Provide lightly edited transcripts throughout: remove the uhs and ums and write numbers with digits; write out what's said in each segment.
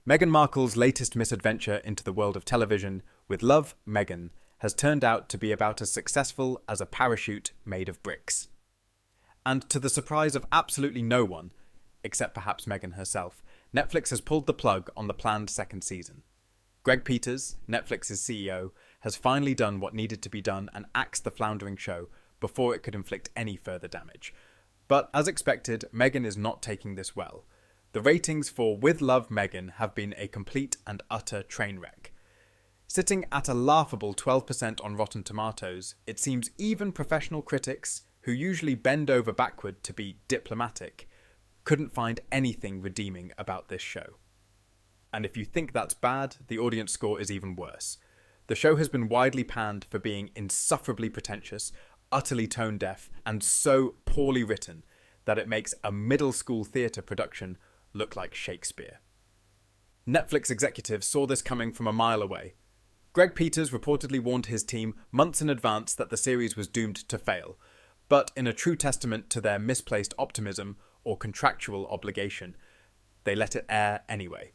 Meghan Markle's latest misadventure into the world of television with Love, Meghan has turned out to be about as successful as a parachute made of bricks. And to the surprise of absolutely no one, except perhaps Meghan herself, Netflix has pulled the plug on the planned second season. Greg Peters, Netflix's CEO, has finally done what needed to be done and axed the floundering show before it could inflict any further damage. But as expected, Meghan is not taking this well. The ratings for With Love, Meghan have been a complete and utter train wreck. Sitting at a laughable 12% on Rotten Tomatoes, it seems even professional critics, who usually bend over backward to be diplomatic, couldn't find anything redeeming about this show. And if you think that's bad, the audience score is even worse. The show has been widely panned for being insufferably pretentious, utterly tone-deaf, and so poorly written that it makes a middle school theatre production look like Shakespeare. Netflix executives saw this coming from a mile away. Greg Peters reportedly warned his team months in advance that the series was doomed to fail, but in a true testament to their misplaced optimism or contractual obligation, they let it air anyway.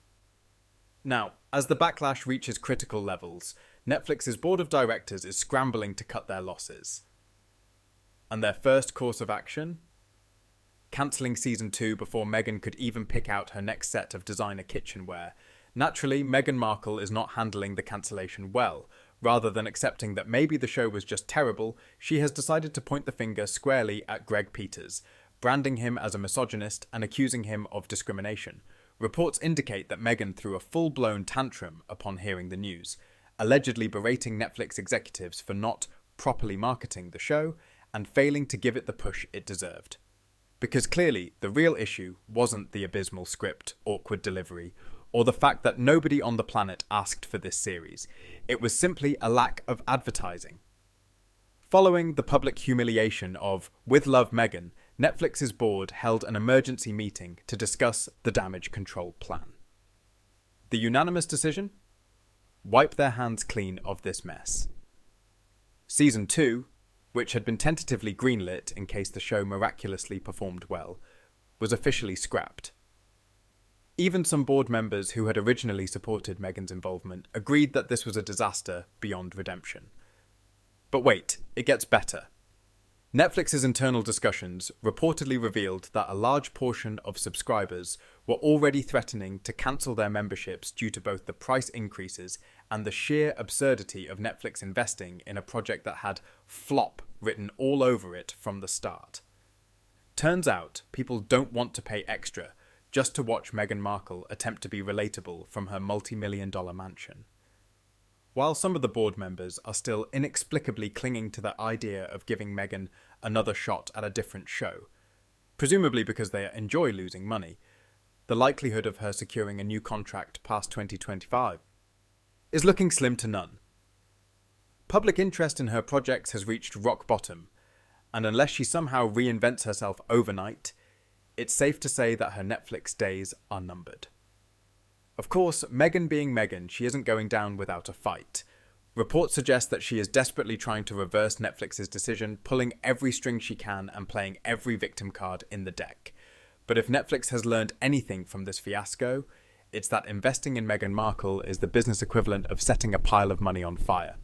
Now, as the backlash reaches critical levels, Netflix's board of directors is scrambling to cut their losses. And their first course of action? Cancelling season 2 before Meghan could even pick out her next set of designer kitchenware. Naturally, Meghan Markle is not handling the cancellation well. Rather than accepting that maybe the show was just terrible, she has decided to point the finger squarely at Greg Peters, branding him as a misogynist and accusing him of discrimination. Reports indicate that Meghan threw a full-blown tantrum upon hearing the news, allegedly berating Netflix executives for not properly marketing the show and failing to give it the push it deserved. Because clearly, the real issue wasn't the abysmal script, awkward delivery, or the fact that nobody on the planet asked for this series. It was simply a lack of advertising. Following the public humiliation of With Love, Meghan, Netflix's board held an emergency meeting to discuss the damage control plan. The unanimous decision? Wipe their hands clean of this mess. Season 2, which had been tentatively greenlit in case the show miraculously performed well, was officially scrapped. Even some board members who had originally supported Meghan's involvement agreed that this was a disaster beyond redemption. But wait, it gets better. Netflix's internal discussions reportedly revealed that a large portion of subscribers were already threatening to cancel their memberships due to both the price increases and the sheer absurdity of Netflix investing in a project that had flop written all over it from the start. Turns out, people don't want to pay extra just to watch Meghan Markle attempt to be relatable from her multi-million-dollar mansion. While some of the board members are still inexplicably clinging to the idea of giving Meghan another shot at a different show, presumably because they enjoy losing money, the likelihood of her securing a new contract past 2025 is looking slim to none. Public interest in her projects has reached rock bottom, and unless she somehow reinvents herself overnight, it's safe to say that her Netflix days are numbered. Of course, Meghan being Meghan, she isn't going down without a fight. Reports suggest that she is desperately trying to reverse Netflix's decision, pulling every string she can and playing every victim card in the deck. But if Netflix has learned anything from this fiasco, it's that investing in Meghan Markle is the business equivalent of setting a pile of money on fire.